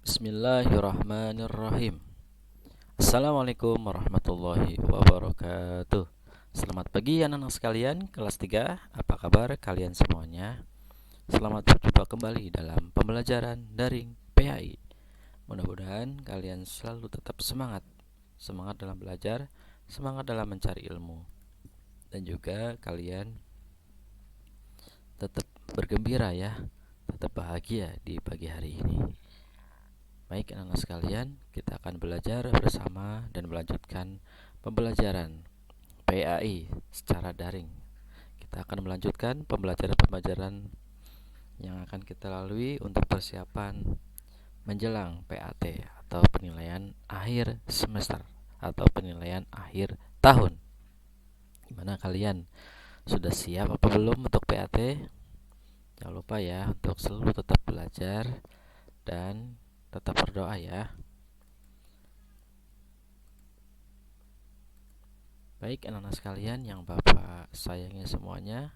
Bismillahirrahmanirrahim. Assalamualaikum warahmatullahi wabarakatuh. Selamat pagi anak-anak sekalian kelas 3. Apa kabar kalian semuanya? Selamat berjumpa kembali dalam pembelajaran daring PAI. Mudah-mudahan kalian selalu tetap semangat. Semangat dalam belajar, semangat dalam mencari ilmu. Dan juga kalian tetap bergembira ya, tetap bahagia di pagi hari ini. Baik anak-anak sekalian, kita akan belajar bersama dan melanjutkan pembelajaran PAI secara daring. Kita akan melanjutkan pembelajaran-pembelajaran yang akan kita lalui untuk persiapan menjelang PAT atau penilaian akhir semester atau penilaian akhir tahun. Gimana kalian? Sudah siap apa belum untuk PAT? Jangan lupa ya untuk selalu tetap belajar dan tetap berdoa ya. Baik anak-anak sekalian yang Bapak sayangi semuanya,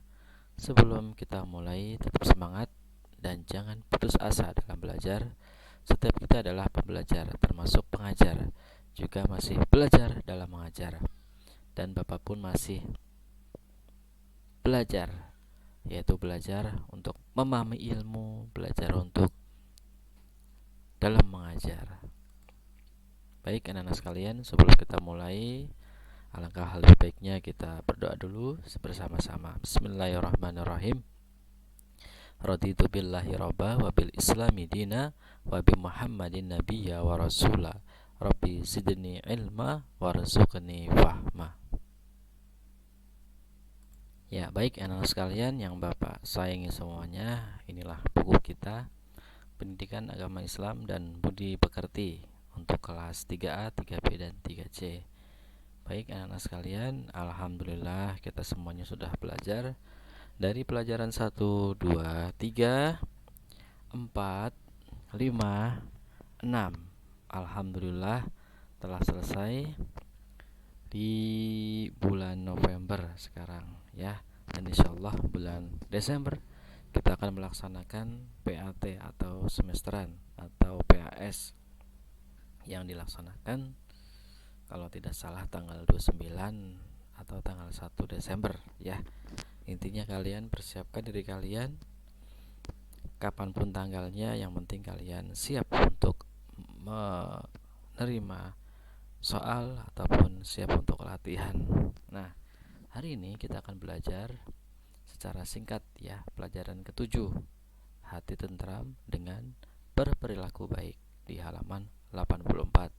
sebelum kita mulai tetap semangat dan jangan putus asa dalam belajar. Setiap kita adalah pembelajar, termasuk pengajar, juga masih belajar dalam mengajar. Dan Bapak pun masih belajar, yaitu belajar untuk memahami ilmu, belajar untuk dalam mengajar. Baik anak-anak sekalian, sebelum kita mulai, alangkah lebih baiknya kita berdoa dulu bersama-sama. Bismillahirrahmanirrahim. Raditu billahi robba wa bil islami dina wa bi muhammadin nabiyya wa rasula. Rabbi zidni ilma warzuqni fahma. Ya, baik anak-anak sekalian yang Bapak sayangi semuanya, inilah buku kita Pendidikan Agama Islam dan Budi Pekerti untuk kelas 3A, 3B dan 3C. Baik anak-anak sekalian, alhamdulillah kita semuanya sudah belajar dari pelajaran 1, 2, 3, 4, 5, 6. Alhamdulillah telah selesai di bulan November sekarang ya. Dan insyaallah bulan Desember kita akan melaksanakan PAT atau semesteran atau PAS yang dilaksanakan kalau tidak salah tanggal 29 atau tanggal 1 Desember ya. Intinya kalian persiapkan diri kalian kapanpun tanggalnya, yang penting kalian siap untuk menerima soal ataupun siap untuk latihan. Nah, hari ini kita akan belajar secara singkat ya, pelajaran ketujuh, hati tentram dengan berperilaku baik, di halaman 84.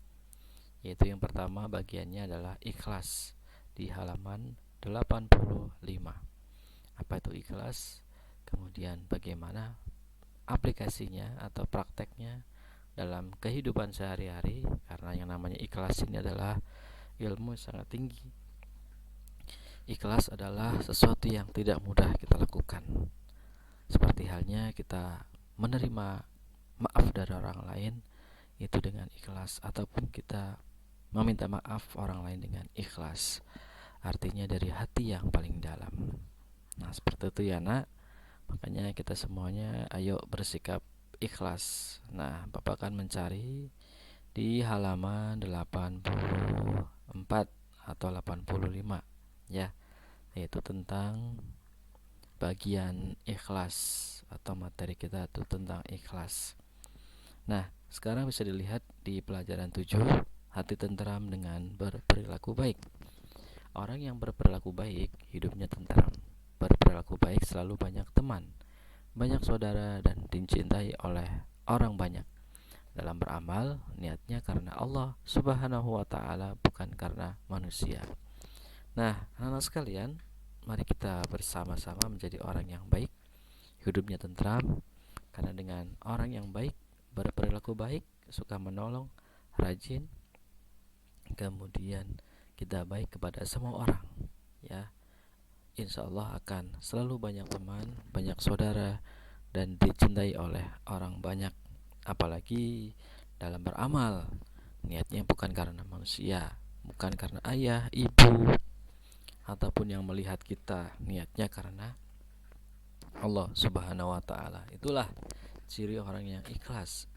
Yaitu yang pertama bagiannya adalah ikhlas di halaman 85. Apa itu ikhlas? Kemudian bagaimana aplikasinya atau prakteknya dalam kehidupan sehari-hari, karena yang namanya ikhlas ini adalah ilmu sangat tinggi. Ikhlas adalah sesuatu yang tidak mudah kita lakukan. Seperti halnya kita menerima maaf dari orang lain itu dengan ikhlas, ataupun kita meminta maaf orang lain dengan ikhlas. Artinya dari hati yang paling dalam. Nah, seperti itu ya, Nak. Makanya kita semuanya ayo bersikap ikhlas. Nah, Bapak akan mencari di halaman 84 atau 85 ya, yaitu tentang bagian ikhlas atau materi kita itu tentang ikhlas. Nah, sekarang bisa dilihat di pelajaran 7, hati tentram dengan berperilaku baik. Orang yang berperilaku baik hidupnya tentram. Berperilaku baik selalu banyak teman, banyak saudara, dan dicintai oleh orang banyak. Dalam beramal, niatnya karena Allah Subhanahu wa ta'ala, bukan karena manusia. Nah, anak-anak sekalian, mari kita bersama-sama menjadi orang yang baik, hidupnya tentram. Karena dengan orang yang baik, berperilaku baik, suka menolong, rajin, kemudian kita baik kepada semua orang ya, insya Allah akan selalu banyak teman, banyak saudara, dan dicintai oleh orang banyak. Apalagi dalam beramal, niatnya bukan karena manusia, bukan karena ayah, ibu, ataupun yang melihat kita. Niatnya karena Allah Subhanahu wa ta'ala. Itulah ciri orang yang ikhlas.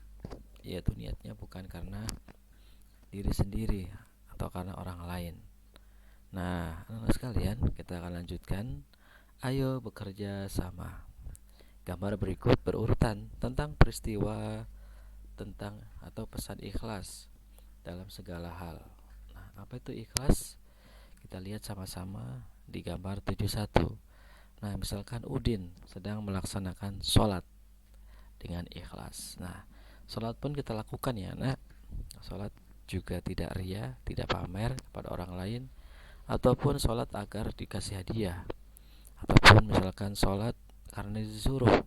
yaitu niatnya bukan karena diri sendiri atau karena orang lain. Nah, anak-anak sekalian, kita akan lanjutkan. Ayo bekerja sama. Gambar berikut berurutan tentang peristiwa tentang atau pesan ikhlas dalam segala hal. Nah, apa itu ikhlas? Kita lihat sama-sama di gambar 71. Nah, misalkan Udin sedang melaksanakan sholat dengan ikhlas. Nah, sholat pun kita lakukan ya, nah. Sholat juga tidak ria, tidak pamer kepada orang lain, ataupun sholat agar dikasih hadiah, ataupun misalkan sholat karena disuruh.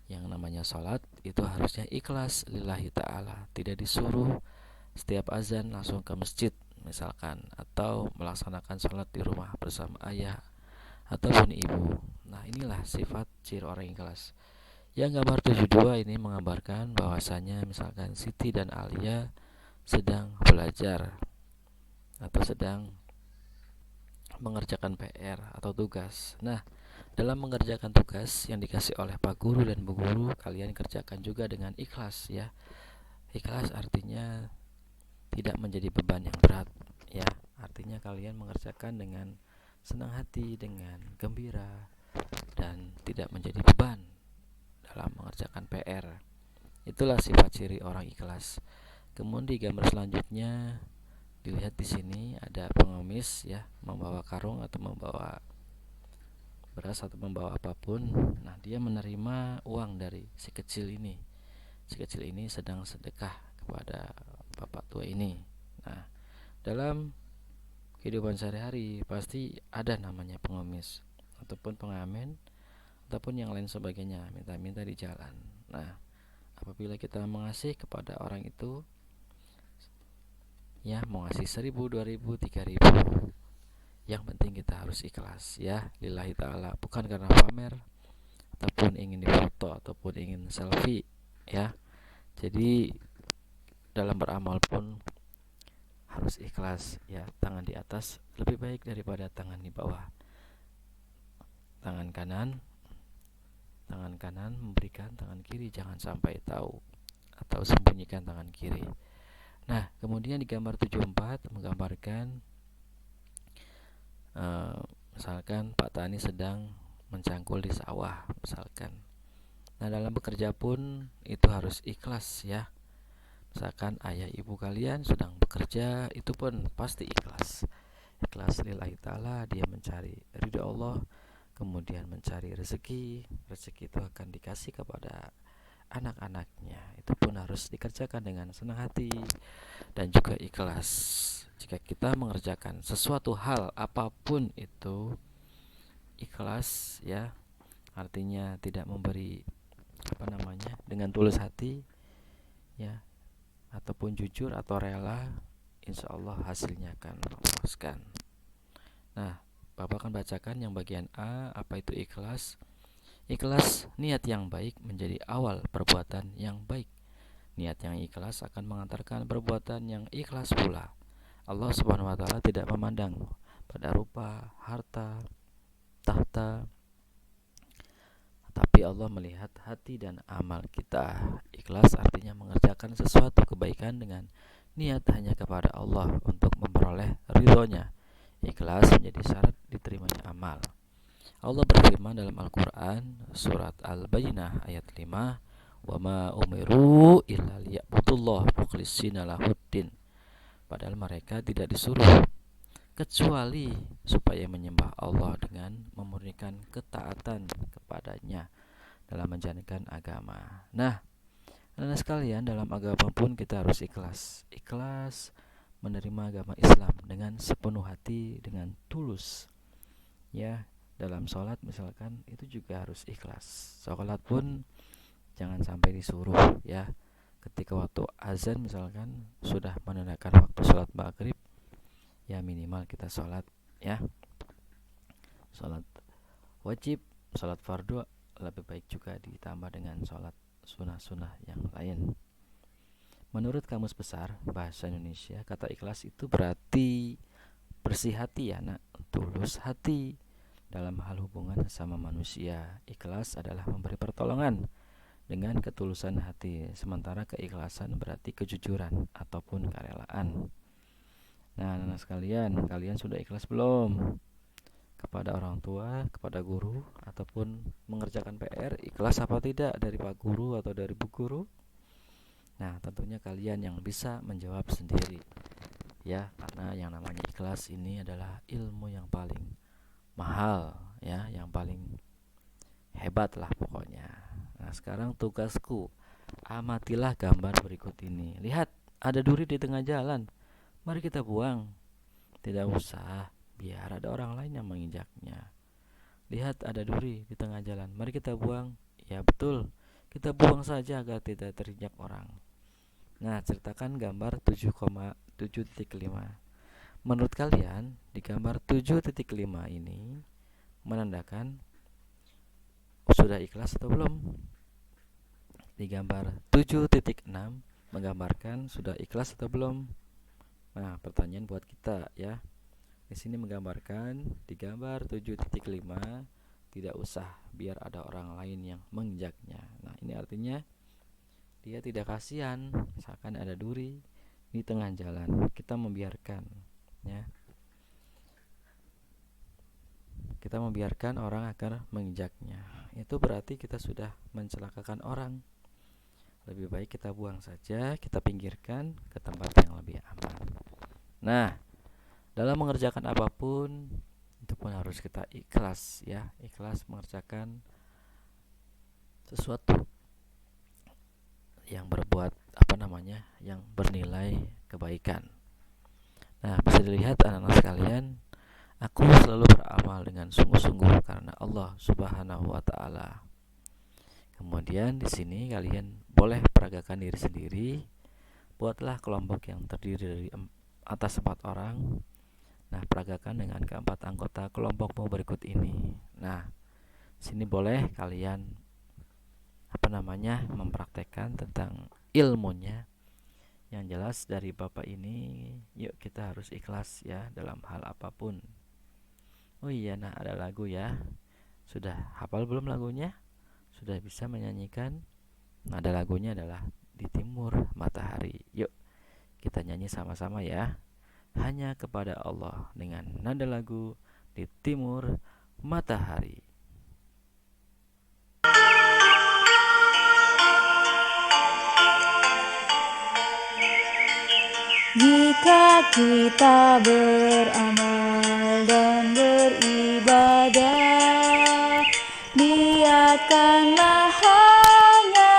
Yang namanya sholat itu harusnya ikhlas lillahi ta'ala, tidak disuruh setiap azan langsung ke masjid misalkan, atau melaksanakan sholat di rumah bersama ayah ataupun ibu. Nah, inilah sifat ciri orang ikhlas. Yang gambar 72 ini menggambarkan bahwasanya misalkan Siti dan Alia sedang belajar atau sedang mengerjakan PR atau tugas. Nah, dalam mengerjakan tugas yang dikasih oleh Pak Guru dan Bu Guru, kalian kerjakan juga dengan ikhlas ya. Ikhlas artinya tidak menjadi beban yang berat ya. Artinya kalian mengerjakan dengan senang hati, dengan gembira, dan tidak menjadi beban dalam mengerjakan PR. Itulah sifat ciri orang ikhlas. Kemudian di gambar selanjutnya dilihat di sini ada pengemis ya, membawa karung atau membawa beras atau membawa apapun. Nah, dia menerima uang dari si kecil ini. Si kecil ini sedang sedekah kepada bapak tua ini. Nah, dalam kehidupan sehari-hari pasti ada namanya pengemis ataupun pengamen ataupun yang lain sebagainya, minta-minta di jalan. Nah, apabila kita mengasih kepada orang itu ya, mau ngasih 1.000, 2.000, 3.000, yang penting kita harus ikhlas ya, lillahi ta'ala, bukan karena pamer ataupun ingin difoto ataupun ingin selfie ya. Jadi dalam beramal pun harus ikhlas ya. Tangan di atas lebih baik daripada tangan di bawah. Tangan kanan memberikan, tangan kiri jangan sampai tahu atau sembunyikan tangan kiri. Nah, kemudian di gambar 74 menggambarkan misalkan Pak Tani sedang mencangkul di sawah misalkan. Nah, dalam bekerja pun itu harus ikhlas ya. Misalkan ayah ibu kalian sedang bekerja, itu pun pasti ikhlas. Ikhlas lillahi ta'ala, dia mencari ridha Allah, kemudian mencari rezeki. Rezeki itu akan dikasih kepada anak-anaknya. Itu pun harus dikerjakan dengan senang hati dan juga ikhlas. Jika kita mengerjakan sesuatu hal apapun itu ikhlas ya, artinya tidak memberi dengan tulus hati ya, ataupun jujur atau rela, insya Allah hasilnya akan memuaskan. Nah, Bapak akan bacakan yang bagian A. Apa itu ikhlas? Ikhlas, niat yang baik menjadi awal perbuatan yang baik. Niat yang ikhlas akan mengantarkan perbuatan yang ikhlas pula. Allah Subhanahu wa taala tidak memandang pada rupa, harta, tahta, tapi Allah melihat hati dan amal kita. Ikhlas artinya mengerjakan sesuatu kebaikan dengan niat hanya kepada Allah untuk memperoleh ridhonya. Ikhlas menjadi syarat diterimanya amal. Allah berfirman dalam Al-Quran surat Al-Bayyinah ayat 5, "Wa ma umiru illa liya'budullaha mukhlishina lahuddin." Padahal mereka tidak disuruh kecuali supaya menyembah Allah dengan memurnikan ketaatan kepadanya dalam menjalankan agama. Nah, anak sekalian, dalam agama pun kita harus ikhlas. Ikhlas menerima agama Islam dengan sepenuh hati, dengan tulus. Ya, dalam sholat misalkan itu juga harus ikhlas. Sholat pun jangan sampai disuruh ya. Ketika waktu azan misalkan sudah menunaikan waktu sholat maghrib, ya minimal kita sholat ya. Sholat wajib, sholat fardu lebih baik juga ditambah dengan sholat sunnah-sunnah yang lain. Menurut Kamus Besar Bahasa Indonesia, kata ikhlas itu berarti bersih hati ya nak, tulus hati dalam hal hubungan sama manusia. Ikhlas adalah memberi pertolongan dengan ketulusan hati. Sementara keikhlasan berarti kejujuran ataupun kerelaan. Nah, anak sekalian, kalian sudah ikhlas belum? Kepada orang tua, kepada guru, ataupun mengerjakan PR, ikhlas apa tidak dari Pak Guru atau dari Bu Guru? Nah, tentunya kalian yang bisa menjawab sendiri. Ya, karena yang namanya ikhlas ini adalah ilmu yang paling mahal, ya, yang paling hebat lah pokoknya. Nah, sekarang tugasku, amatilah gambar berikut ini. Lihat, ada duri di tengah jalan. Mari kita buang. Tidak usah, biar ada orang lain yang menginjaknya. Lihat, ada duri di tengah jalan. Mari kita buang. Ya betul, kita buang saja agar tidak terinjak orang. Nah, ceritakan gambar 7,7.5. Menurut kalian, di gambar 7.5 ini menandakan sudah ikhlas atau belum? Di gambar 7.6 menggambarkan sudah ikhlas atau belum? Nah, pertanyaan buat kita ya. Di sini menggambarkan di gambar 7.5 tidak usah biar ada orang lain yang menginjaknya. Nah, ini artinya dia tidak kasihan, misalkan ada duri di tengah jalan, kita membiarkan ya. Kita membiarkan orang akan menginjaknya. Itu berarti kita sudah mencelakakan orang. Lebih baik kita buang saja, kita pinggirkan ke tempat yang lebih aman. Nah, dalam mengerjakan apapun itu pun harus kita ikhlas ya, ikhlas mengerjakan sesuatu yang berbuat yang bernilai kebaikan. Nah, bisa dilihat anak-anak sekalian, aku selalu beramal dengan sungguh-sungguh karena Allah Subhanahu wa taala. Kemudian di sini kalian boleh peragakan diri sendiri. Buatlah kelompok yang terdiri dari atas 4 orang. Nah, peragakan dengan keempat anggota kelompokmu berikut ini. Nah, sini boleh kalian mempraktekkan tentang ilmunya. Yang jelas dari Bapak ini, yuk kita harus ikhlas ya dalam hal apapun. Oh iya, nah ada lagu ya. Sudah hafal belum lagunya? Sudah bisa menyanyikan? Nada lagunya adalah Di Timur Matahari. Yuk kita nyanyi sama-sama ya. Hanya kepada Allah dengan nada lagu Di Timur Matahari. Jika kita beramal dan beribadah, niatkanlah hanya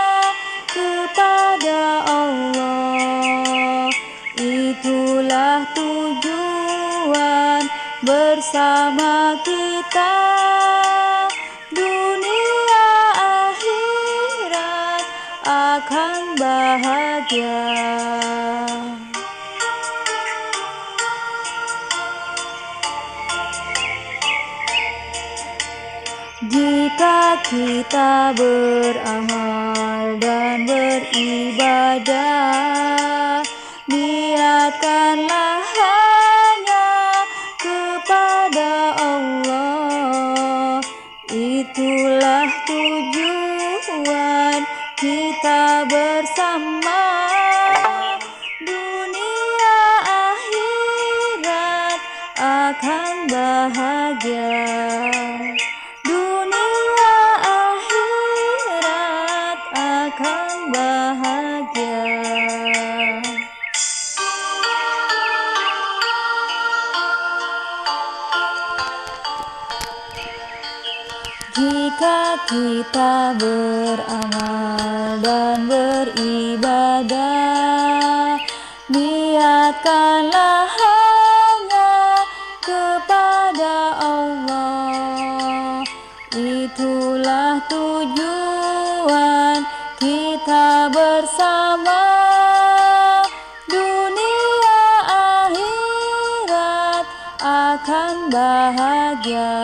kepada Allah. Itulah tujuan bersama kita, dunia akhirat akan bahagia. Jika kita beramal dan beribadah, niatkanlah hanya kepada Allah. Itulah tujuan kita bersama, dunia akhirat akan bahagia. Jika kita beramal dan beribadah, niatkanlah hanya kepada Allah. Itulah tujuan kita bersama, dunia akhirat akan bahagia.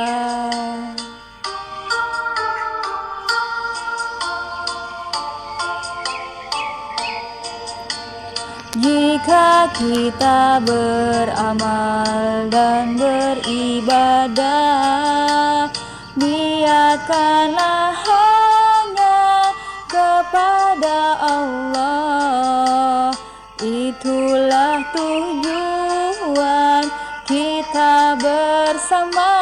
Jika kita beramal dan beribadah, niatkanlah hanya kepada Allah. Itulah tujuan kita bersama,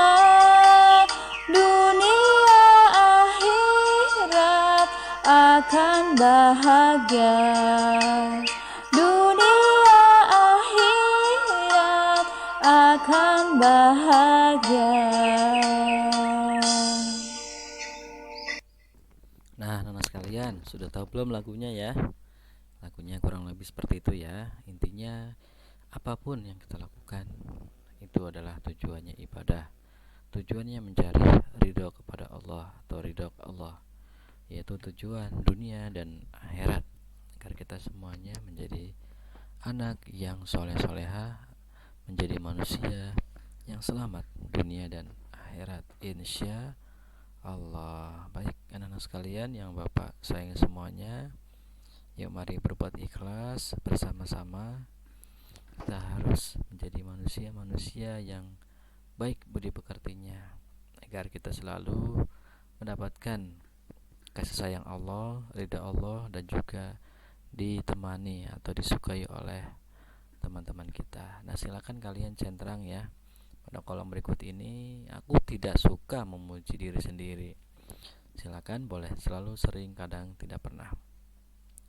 dunia akhirat akan bahagia. Dunia akhirat akan bahagia. Nah, anak sekalian, sudah tahu belum lagunya ya? Lagunya kurang lebih seperti itu ya. Intinya apapun yang kita lakukan itu adalah tujuannya ibadah. Tujuannya mencari ridho kepada Allah atau ridho Allah, yaitu tujuan dunia dan akhirat, agar kita semuanya menjadi anak yang soleh-soleha, menjadi manusia yang selamat dunia dan akhirat, insya Allah. Baik anak-anak sekalian yang Bapak sayangi semuanya, yuk mari berbuat ikhlas bersama-sama. Kita harus menjadi manusia-manusia yang baik budi pekertinya, agar kita selalu mendapatkan kasih sayang Allah, ridha Allah, dan juga ditemani atau disukai oleh teman-teman kita. Nah, silakan kalian centang ya pada kolom berikut ini. Aku tidak suka memuji diri sendiri. Silakan boleh selalu, sering, kadang, tidak pernah.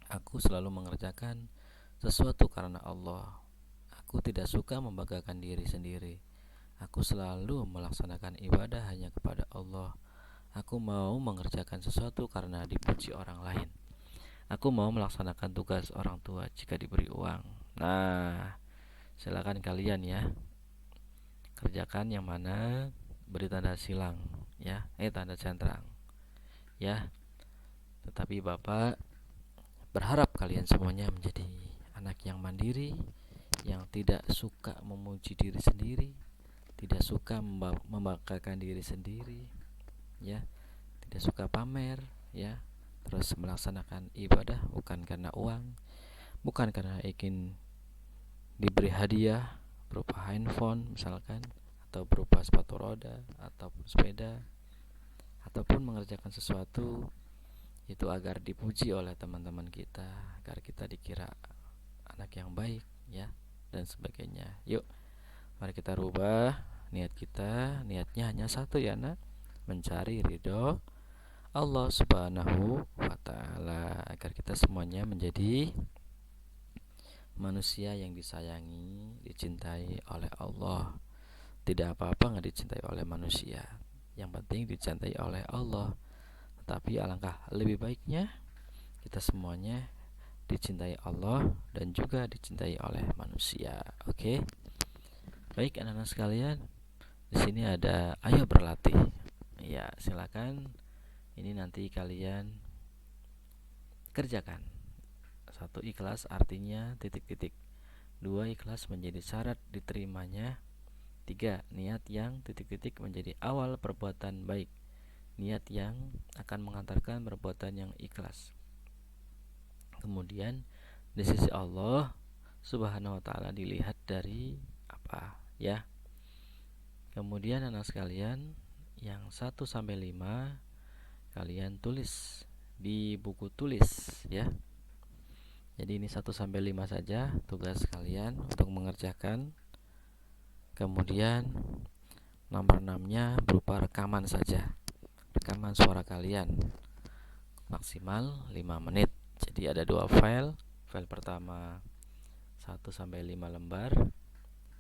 Aku selalu mengerjakan sesuatu karena Allah. Aku tidak suka membanggakan diri sendiri. Aku selalu melaksanakan ibadah hanya kepada Allah. Aku mau mengerjakan sesuatu karena dipuji orang lain. Aku mau melaksanakan tugas orang tua jika diberi uang. Nah, silakan kalian ya, kerjakan yang mana beri tanda silang ya, tanda centang ya. Tetapi Bapak berharap kalian semuanya menjadi anak yang mandiri, yang tidak suka memuji diri sendiri, tidak suka membanggakan diri sendiri ya, tidak suka pamer ya, terus melaksanakan ibadah bukan karena uang, bukan karena ingin diberi hadiah berupa handphone misalkan, atau berupa sepatu roda ataupun sepeda, ataupun mengerjakan sesuatu itu agar dipuji oleh teman-teman kita, agar kita dikira anak yang baik ya, dan sebagainya. Yuk mari kita rubah niat kita. Niatnya hanya satu ya nak, mencari ridho Allah subhanahu wa ta'ala, agar kita semuanya menjadi manusia yang disayangi, dicintai oleh Allah. Tidak apa-apa nggak dicintai oleh manusia, yang penting dicintai oleh Allah. Tetapi alangkah lebih baiknya kita semuanya dicintai Allah dan juga dicintai oleh manusia. Oke. Baik anak-anak sekalian, di sini ada ayo berlatih. Ya, silakan. Ini nanti kalian kerjakan. 1. Ikhlas artinya titik-titik. 2. Ikhlas menjadi syarat diterimanya. 3. Niat yang titik-titik menjadi awal perbuatan baik. Niat yang akan mengantarkan perbuatan yang ikhlas. Kemudian di sisi Allah subhanahu wa ta'ala dilihat dari apa ya. Kemudian anak sekalian, yang 1 sampai 5 kalian tulis di buku tulis ya. Jadi ini 1 sampai 5 saja tugas kalian untuk mengerjakan. Kemudian nomor 6-nya berupa rekaman saja. Rekaman suara kalian maksimal 5 menit. Jadi ada 2 file. File pertama 1 sampai 5 lembar.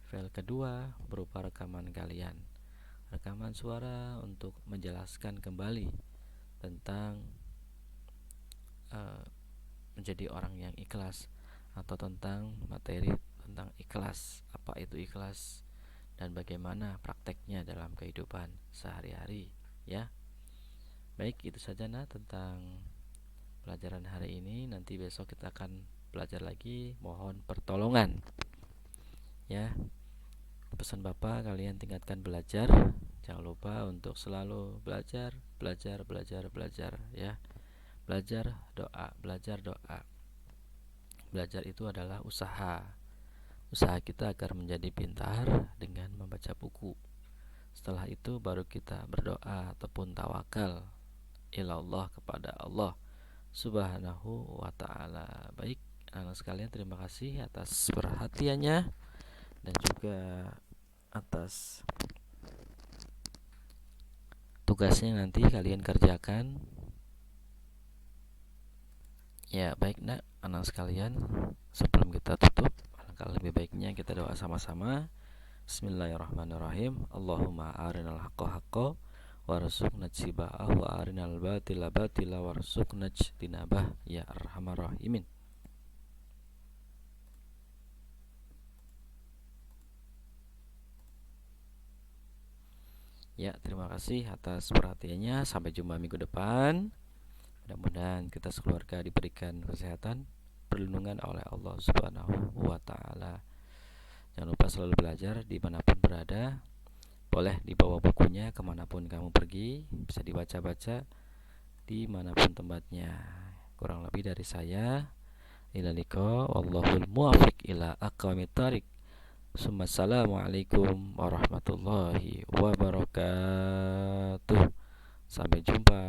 File kedua berupa rekaman kalian, rekaman suara untuk menjelaskan kembali tentang menjadi orang yang ikhlas, atau tentang materi tentang ikhlas, apa itu ikhlas dan bagaimana prakteknya dalam kehidupan sehari-hari ya. Baik, itu saja tentang pelajaran hari ini. Nanti besok kita akan belajar lagi, mohon pertolongan ya. Pesan Bapak, kalian tingkatkan belajar. Jangan lupa untuk selalu belajar ya. Belajar doa. Belajar itu adalah usaha kita agar menjadi pintar dengan membaca buku. Setelah itu baru kita berdoa ataupun tawakal ilallah, kepada Allah, Subhanahu wa ta'ala. Baik, anak sekalian, terima kasih atas perhatiannya dan juga atas tugasnya nanti kalian kerjakan. Ya, baik nak, anak sekalian, sebelum kita tutup, alangkah lebih baiknya kita doa sama-sama. Bismillahirrahmanirrahim. Allahumma arinal haqqa haqqa warzuqna ittiba'ah wa arinal batila batila warzuqna ijtinabah ya arhamar rahimin. Ya, terima kasih atas perhatiannya. Sampai jumpa minggu depan. Mudah-mudahan kita sekeluarga diberikan kesehatan, perlindungan oleh Allah Subhanahu wa ta'ala. Jangan lupa selalu belajar dimanapun berada. Boleh dibawa bukunya kemanapun kamu pergi, bisa dibaca-baca dimanapun tempatnya. Kurang lebih dari saya, ila liqa wallahul muwaffiq ila aqwamit thariq. Assalamualaikum warahmatullahi wabarakatuh. Sampai jumpa.